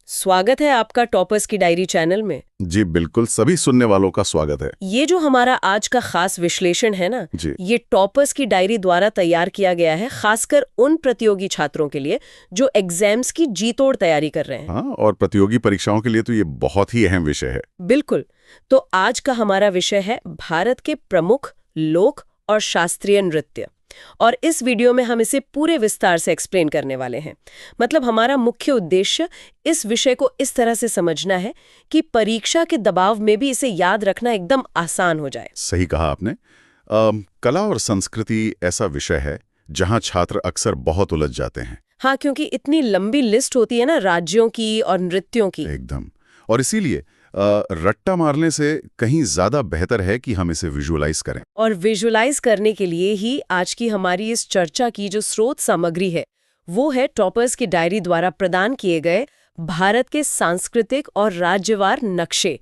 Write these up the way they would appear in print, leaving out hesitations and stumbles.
स्वागत है आपका टॉपर्स की डायरी चैनल में। जी बिल्कुल, सभी सुनने वालों का स्वागत है। ये जो हमारा आज का खास विश्लेषण है ना, जी। ये टॉपर्स की डायरी द्वारा तैयार किया गया है, खासकर उन प्रतियोगी छात्रों के लिए जो एग्जाम्स की जी तोड़ तैयारी कर रहे हैं। हाँ, और प्रतियोगी परीक्षाओं के लिए तो ये बहुत ही अहम विषय है। बिल्कुल। तो आज का हमारा विषय है भारत के प्रमुख लोक और शास्त्रीय नृत्य, और इस वीडियो में हम इसे पूरे विस्तार से एक्सप्लेन करने वाले हैं। मतलब हमारा मुख्य उद्देश्य इस विषय को इस तरह से समझना है कि परीक्षा के दबाव में भी इसे याद रखना एकदम आसान हो जाए। सही कहा आपने। कला और संस्कृति ऐसा विषय है जहाँ छात्र अक्सर बहुत उलझ जाते हैं। हाँ, क्योंकि इतनी लंबी लिस्ट होती है ना राज्यों की और नृत्यों की। एकदम। और इसीलिए रट्टा मारने से कहीं ज्यादा बेहतर है कि हम इसे विजुअलाइज करें। और विजुअलाइज करने के लिए ही आज की हमारी इस चर्चा की जो स्रोत सामग्री है वो है टॉपर्स की डायरी द्वारा प्रदान किए गए भारत के सांस्कृतिक और राज्यवार नक्शे।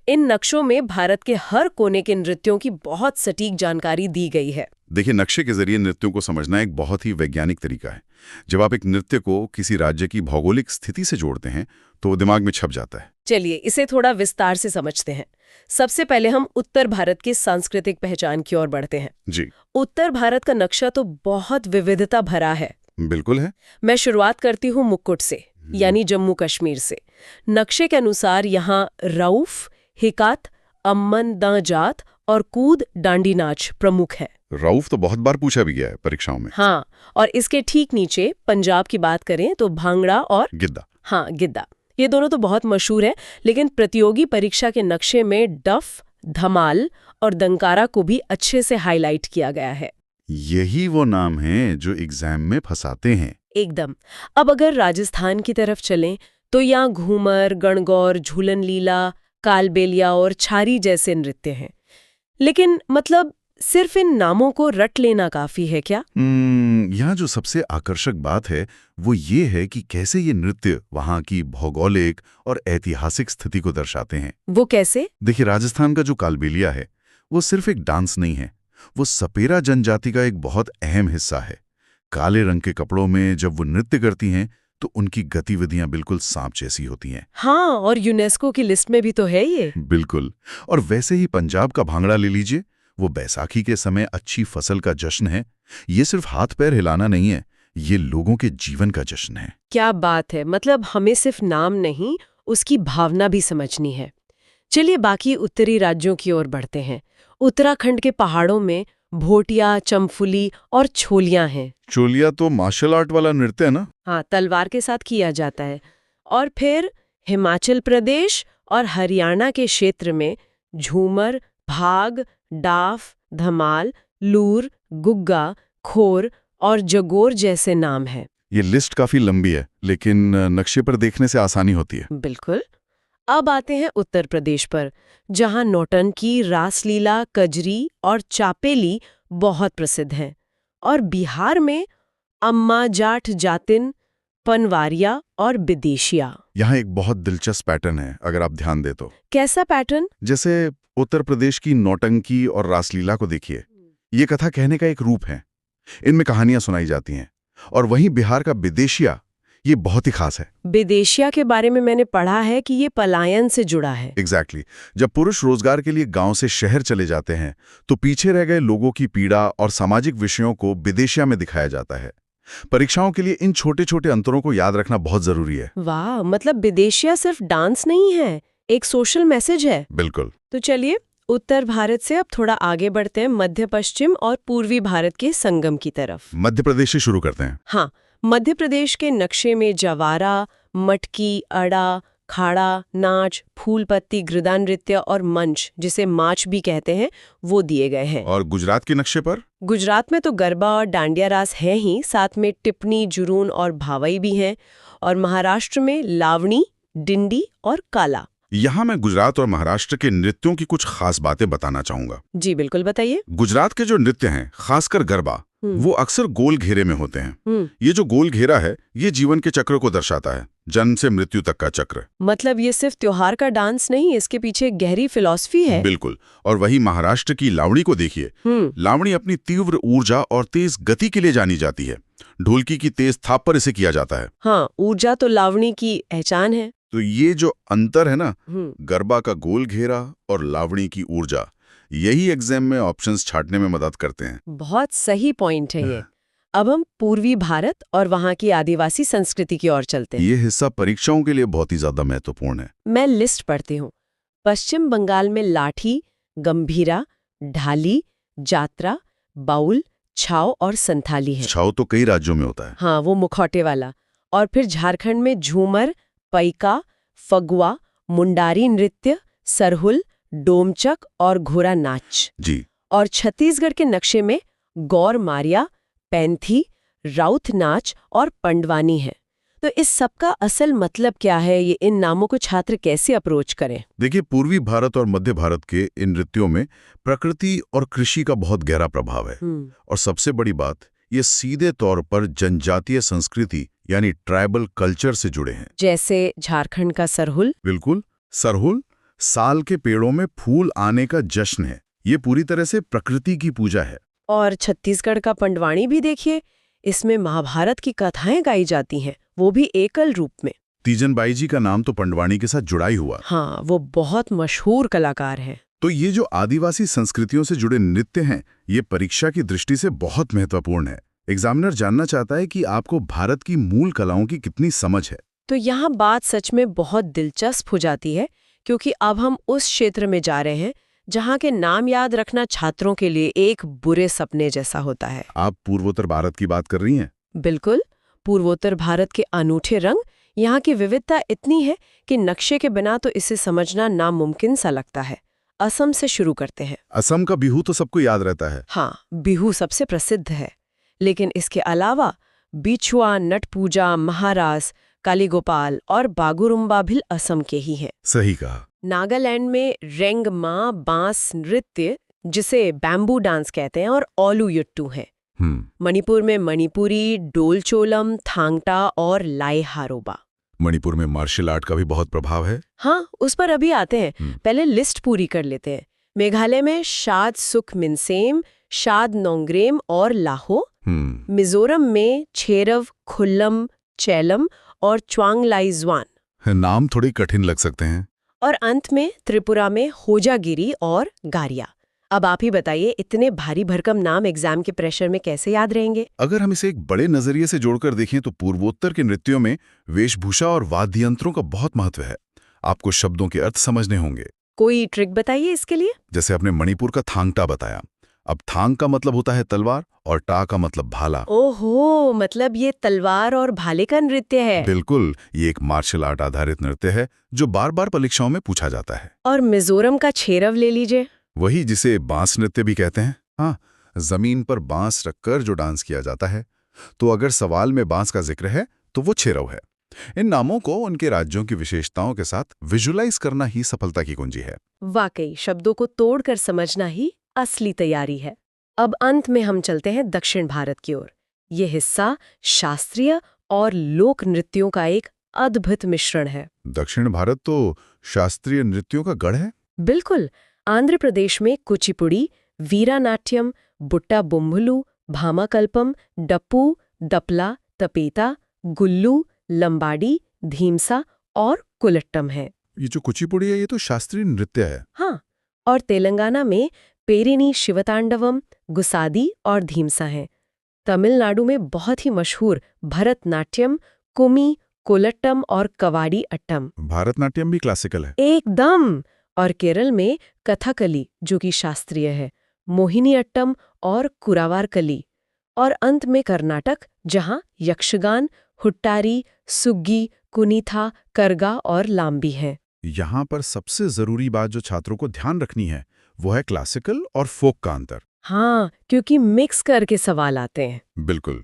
इन नक्शों में भारत के हर कोने के नृत्यों की बहुत सटीक जानकारी दी गई है। देखिए, नक्शे के जरिए नृत्यों को समझना एक बहुत ही वैज्ञानिक तरीका है। जब आप एक नृत्य को किसी राज्य की भौगोलिक स्थिति से जोड़ते हैं तो वो दिमाग में छप जाता है। चलिए इसे थोड़ा विस्तार से समझते हैं। सबसे पहले हम उत्तर भारत की सांस्कृतिक पहचान की ओर बढ़ते हैं। जी। उत्तर भारत का नक्शा तो बहुत विविधता भरा है। बिल्कुल है। मैं शुरुआत करती हूँ मुक्कुट से, यानी जम्मू कश्मीर से। नक्शे के अनुसार यहाँ रऊफ, हिकात, अम्मन द जात और कूद डांडी नाच प्रमुख है। रऊफ तो बहुत बार पूछा भी गया है परीक्षाओं में। हाँ, और इसके ठीक नीचे पंजाब की बात करें तो भांगड़ा और गिद्दा। हाँ, गिद्दा। ये दोनों तो बहुत मशहूर है, लेकिन प्रतियोगी परीक्षा के नक्शे में डफ, धमाल और दंकारा को भी अच्छे से हाईलाइट किया गया है। यही वो नाम हैं जो एग्जाम में फंसाते हैं। एकदम। अब अगर राजस्थान की तरफ चलें तो यहाँ घूमर, गणगौर, झूलन लीला, कालबेलिया और छारी जैसे नृत्य हैं। लेकिन मतलब सिर्फ इन नामों को रट लेना काफी है क्या? यहाँ जो सबसे आकर्षक बात है वो ये है कि कैसे ये नृत्य वहाँ की भौगोलिक और ऐतिहासिक स्थिति को दर्शाते हैं। वो कैसे? देखिए, राजस्थान का जो कालबेलिया है वो सिर्फ एक डांस नहीं है, वो सपेरा जनजाति का एक बहुत अहम हिस्सा है। काले रंग के कपड़ों में जब वो नृत्य करती हैं तो उनकी गतिविधियां बिल्कुल सांप जैसी होती हैं। हाँ, और यूनेस्को की लिस्ट में भी तो है ये। बिल्कुल। और वैसे ही पंजाब का भांगड़ा ले लीजिए, वो बैसाखी के समय अच्छी फसल का जश्न है। ये सिर्फ हाथ पैर हिलाना नहीं है, ये लोगों के जीवन का जश्न है। क्या बात है। मतलब हमें सिर्फ नाम नहीं, उसकी भावना भी समझनी है। चलिए बाकी उत्तरी राज्यों की ओर बढ़ते हैं। उत्तराखंड के पहाड़ों में भोटिया, चमफुली और छोलियां हैं। चोलिया तो मार्शल आर्ट वाला नृत्य है ना? हाँ, तलवार के साथ किया जाता है। और फिर हिमाचल प्रदेश और हरियाणा के क्षेत्र में झूमर, भाग, डाफ, धमाल, लूर, गुग्गा, खोर और जगोर जैसे नाम हैं। ये लिस्ट काफी लंबी है, लेकिन नक्शे पर देखने से आसानी होती है। बिल्कुल। अब आते हैं उत्तर प्रदेश पर, जहां नौटंकी, रासलीला, कजरी और चापेली बहुत प्रसिद्ध हैं। और बिहार में अम्मा जाट जातिन, पनवारिया और विदेशिया। यहाँ एक बहुत दिलचस्प पैटर्न है अगर आप ध्यान दें तो। कैसा पैटर्न? जैसे उत्तर प्रदेश की नौटंकी और रासलीला को देखिए, ये कथा कहने का एक रूप है। इनमें कहानियां सुनाई जाती हैं। और वहीं बिहार का विदेशिया, ये बहुत ही खास है। विदेशिया के बारे में मैंने पढ़ा है कि ये पलायन से जुड़ा है। एग्जैक्टली। जब पुरुष रोजगार के लिए गांव से शहर चले जाते हैं तो पीछे रह गए लोगों की पीड़ा और सामाजिक विषयों को विदेशिया में दिखाया जाता है। परीक्षाओं के लिए इन छोटे छोटे अंतरों को याद रखना बहुत जरूरी है। वाह, मतलब विदेशिया सिर्फ डांस नहीं है, एक सोशल मैसेज है। बिल्कुल। तो चलिए उत्तर भारत से अब थोड़ा आगे बढ़ते हैं, मध्य पश्चिम और पूर्वी भारत के संगम की तरफ। मध्य प्रदेश से शुरू करते हैं। हाँ, मध्य प्रदेश के नक्शे में जवारा, मटकी, अड़ा, खाड़ा, नाच, फूल पत्ती, गृदा नृत्य और मंच, जिसे माच भी कहते हैं, वो दिए गए हैं। और गुजरात के नक्शे पर? गुजरात में तो गरबा और डांडिया रास है ही, साथ में टिप्पणी, जुरून और भावई भी हैं। और महाराष्ट्र में लावणी, डिंडी और काला। यहाँ मैं गुजरात और महाराष्ट्र के नृत्यों की कुछ खास बातें बताना चाहूंगा। जी बिल्कुल, बताइए। गुजरात के जो नृत्य हैं, खासकर गरबा, वो अक्सर गोल घेरे में होते हैं। ये जो गोल घेरा है, ये जीवन के चक्र को दर्शाता है, जन्म से मृत्यु तक का चक्र। मतलब ये सिर्फ त्योहार का डांस नहीं, इसके पीछे गहरी फिलॉसफी है। बिल्कुल। और वही महाराष्ट्र की लावणी को देखिए। लावणी अपनी तीव्र ऊर्जा और तेज गति के लिए जानी जाती है। ढोलकी की तेज थाप पर इसे किया जाता है। हाँ, ऊर्जा तो लावणी की पहचान है। तो ये जो अंतर है ना, हम्म, गरबा का गोल घेरा और लावणी की ऊर्जा, यही एग्जाम में ऑप्शंस छांटने में मदद करते हैं। बहुत सही पॉइंट है ये। अब हम पूर्वी भारत और वहाँ की आदिवासी संस्कृति की ओर चलते हैं। ये हिस्सा परीक्षाओं के लिए बहुत ही ज्यादा महत्वपूर्ण है। मैं लिस्ट पढ़ती हूँ। पश्चिम बंगाल में लाठी, गंभीरा, ढाली, जात्रा, बाउल, छाव और संथाली है। छाव तो कई राज्यों में होता है। हाँ, वो मुखौटे वाला। और फिर झारखंड में झूमर, पैका, फगुआ, मुंडारी नृत्य, सरहुल, डोमचक और घोड़ा नाच। जी। और छत्तीसगढ़ के नक्शे में गौर मारिया, पैंथी, राउत नाच और पंडवानी है। तो इस सब का असल मतलब क्या है, ये इन नामों को छात्र कैसे अप्रोच करें? देखिए, पूर्वी भारत और मध्य भारत के इन नृत्यों में प्रकृति और कृषि का बहुत गहरा प्रभाव है। और सबसे बड़ी बात, ये सीधे तौर पर जनजातीय संस्कृति यानी ट्राइबल कल्चर से जुड़े हैं। जैसे झारखंड का सरहुल। बिल्कुल। सरहुल साल के पेड़ों में फूल आने का जश्न है। ये पूरी तरह से प्रकृति की पूजा है। और छत्तीसगढ़ का पंडवानी भी देखिए, इसमें महाभारत की कथाएं गाई जाती हैं, वो भी एकल रूप में। तीजन बाई जी का नाम तो पंडवानी के साथ जुड़ा ही हुआ। हाँ, वो बहुत मशहूर कलाकार हैं। तो ये जो आदिवासी संस्कृतियों से जुड़े नृत्य हैं, ये परीक्षा की दृष्टि से बहुत महत्वपूर्ण है। एग्जामिनर जानना चाहता है कि आपको भारत की मूल कलाओं की कितनी समझ है। तो यहाँ बात सच में बहुत दिलचस्प हो जाती है, क्योंकि अब हम उस क्षेत्र में जा रहे हैं जहाँ के नाम याद रखना छात्रों के लिए एक बुरे सपने जैसा होता है। आप पूर्वोत्तर भारत की बात कर रही हैं? बिल्कुल। पूर्वोत्तर भारत के अनूठे रंग, यहाँ की विविधता इतनी है कि नक्शे के बिना तो इसे समझना नामुमकिन सा लगता है। असम से शुरू करते हैं। असम का बिहू तो सबको याद रहता है। हाँ, बिहू सबसे प्रसिद्ध है, लेकिन इसके अलावा बिछुआ, नट पूजा, महारास, कालीगोपाल और बागुरुम्बा भी असम के ही हैं। सही कहा। नागालैंड में रेंगमा बांस नृत्य, जिसे बैम्बू डांस कहते हैं, और ओलू युट्टू है। मणिपुर में मणिपुरी, डोलचोलम, थांगटा और लाई हारोबा। मणिपुर में मार्शल आर्ट का भी बहुत प्रभाव है। हाँ, उस पर अभी आते हैं, पहले लिस्ट पूरी कर लेते हैं। मेघालय में शाद सुख मिनसेम, शाद नोंग्रेम और लाहो। मिजोरम में छेरव, खुल्लम, चैलम और च्वांगलाइज्वान। नाम थोड़ी कठिन लग सकते हैं। और अंत में त्रिपुरा में होजागिरी और गारिया। अब आप ही बताइए, इतने भारी भरकम नाम एग्जाम के प्रेशर में कैसे याद रहेंगे? अगर हम इसे एक बड़े नजरिए से जोड़कर देखें तो पूर्वोत्तर के नृत्यों में वेशभूषा और वाद्य यंत्रों का बहुत महत्व है। आपको शब्दों के अर्थ समझने होंगे। कोई ट्रिक बताइए इसके लिए। जैसे आपने मणिपुर का थांगटा बताया। अब थांग का मतलब होता है तलवार और टा का मतलब भाला। ओहो, मतलब ये तलवार और भाले का नृत्य है। बिल्कुल, ये एक मार्शल आर्ट आधारित नृत्य है जो बार बार परीक्षाओं में पूछा जाता है। और मिजोरम का छेरव ले लीजिए। वही जिसे बांस नृत्य भी कहते हैं। हाँ, जमीन पर बांस रखकर जो डांस किया जाता है। तो अगर सवाल में बांस का जिक्र है तो वो छेरव है। इन नामों को उनके राज्यों की विशेषताओं के साथ विजुलाइज करना ही सफलता की कुंजी है। वाकई, शब्दों को तोड़कर समझना ही असली तैयारी है। अब अंत में हम चलते हैं दक्षिण भारत की ओर। ये हिस्सा शास्त्रीय और लोक नृत्यों का एक अद्भुत मिश्रण है। दक्षिण भारत तो शास्त्रीय नृत्यों का गढ़ है। बिल्कुल। आंध्र प्रदेश में कुचिपुड़ी, वीरानाट्यम, बुट्टा बुम्भुलू, भामाकल्पम, डप्पू, दपला, तपेता, गुल्लू, लंबाडी, धीमसा और कुलट्टम है। ये जो कुचिपुड़ी है, ये तो शास्त्रीय नृत्य है। हाँ, और तेलंगाना में पेरिनी, शिवतांडवम, गुसादी और धीमसा हैं। तमिलनाडु में बहुत ही मशहूर भरतनाट्यम, कुमी, कोलट्टम और कवाडी अट्टम। भारतनाट्यम भी क्लासिकल है। एकदम। और केरल में कथकली, जो कि शास्त्रीय है, मोहिनी अट्टम और कुरावार कली। और अंत में कर्नाटक, जहां यक्षगान, हुट्टारी, सुग्गी, कुनीथा, करगा और लाम्बी हैं। यहाँ पर सबसे जरूरी बात जो छात्रों को ध्यान रखनी है वो है क्लासिकल और फोक का अंतर। हाँ, क्योंकि मिक्स करके सवाल आते हैं। बिल्कुल।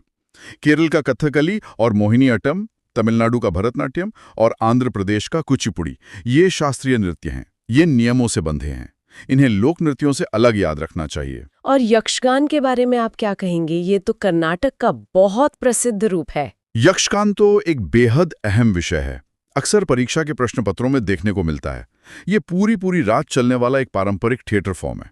केरल का कथकली और मोहिनी अट्टम, तमिलनाडु का भरतनाट्यम और आंध्र प्रदेश का कुचिपुड़ी, ये शास्त्रीय नृत्य हैं। ये नियमों से बंधे हैं। इन्हें लोक नृत्यों से अलग याद रखना चाहिए। और यक्षगान के बारे में आप क्या कहेंगे? ये तो कर्नाटक का बहुत प्रसिद्ध रूप है। यक्षगान तो एक बेहद अहम विषय है। अक्सर परीक्षा के प्रश्न पत्रों में देखने को मिलता है। ये पूरी रात चलने वाला एक पारंपरिक थिएटर फॉर्म है।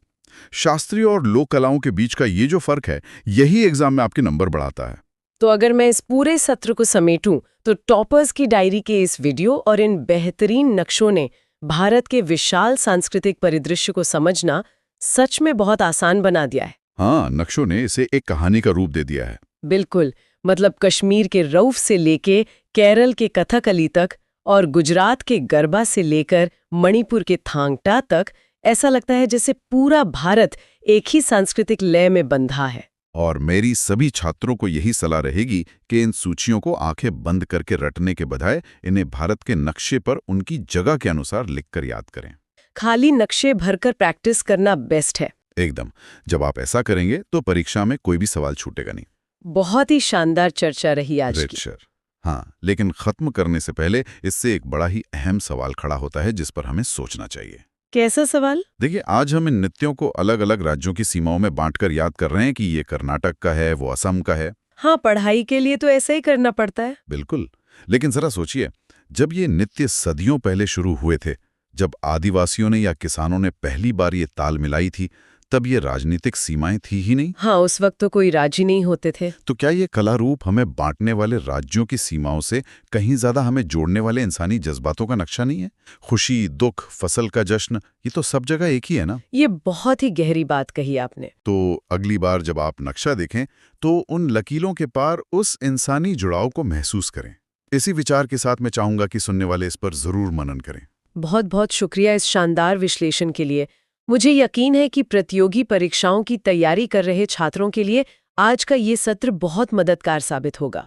शास्त्रीय और लोक कलाओं के बीच का ये जो फर्क है, यही एग्जाम में आपके नंबर बढ़ाता है। तो अगर मैं इस पूरे सत्र को समेटूं तो टॉपर्स की डायरी के इस वीडियो और इन बेहतरीन नक्शों ने भारत के विशाल सांस्कृतिक परिदृश्य को समझना सच में बहुत आसान बना दिया है। हाँ, नक्शों ने इसे एक कहानी का रूप दे दिया है। बिल्कुल, मतलब कश्मीर के रऊफ से लेके केरल के कथकली तक और गुजरात के गरबा से लेकर मणिपुर के थांगटा तक ऐसा लगता है जैसे पूरा भारत एक ही सांस्कृतिक लय में बंधा है। और मेरी सभी छात्रों को यही सलाह रहेगी कि इन सूचियों को आंखें बंद करके रटने के बजाय इन्हें भारत के नक्शे पर उनकी जगह के अनुसार लिखकर याद करें। खाली नक्शे भरकर प्रैक्टिस करना बेस्ट है। एकदम। जब आप ऐसा करेंगे तो परीक्षा में कोई भी सवाल छूटेगा नहीं। बहुत ही शानदार चर्चा रही आज की। रिचर। हाँ, लेकिन खत्म करने से पहले इससे एक बड़ा ही अहम सवाल खड़ा होता है जिस पर हमें सोचना चाहिए। कैसा सवाल? देखिए, आज हम इन नृत्यों को अलग अलग राज्यों की सीमाओं में बांटकर याद कर रहे हैं कि ये कर्नाटक का है, वो असम का है। हाँ, पढ़ाई के लिए तो ऐसा ही करना पड़ता है। बिल्कुल, लेकिन जरा सोचिए, जब ये नृत्य सदियों पहले शुरू हुए थे, जब आदिवासियों ने या किसानों ने पहली बार ये ताल मिलाई थी, तब ये राजनीतिक सीमाएं थी ही नहीं। हाँ, उस वक्त तो कोई राजी नहीं होते थे। तो क्या ये कला रूप हमें बांटने वाले राज्यों की सीमाओं से कहीं ज्यादा हमें जोड़ने वाले इंसानी जज्बातों का नक्शा नहीं है? खुशी, दुख, फसल का जश्न, ये तो सब जगह एक ही है ना। ये बहुत ही गहरी बात कही आपने। तो अगली बार जब आप नक्शा देखें तो उन लकीरों के पार उस इंसानी जुड़ाव को महसूस करें। इसी विचार के साथ मैं चाहूंगा कि सुनने वाले इस पर जरूर मनन करें। बहुत बहुत शुक्रिया इस शानदार विश्लेषण के लिए। मुझे यकीन है कि प्रतियोगी परीक्षाओं की तैयारी कर रहे छात्रों के लिए आज का ये सत्र बहुत मददगार साबित होगा।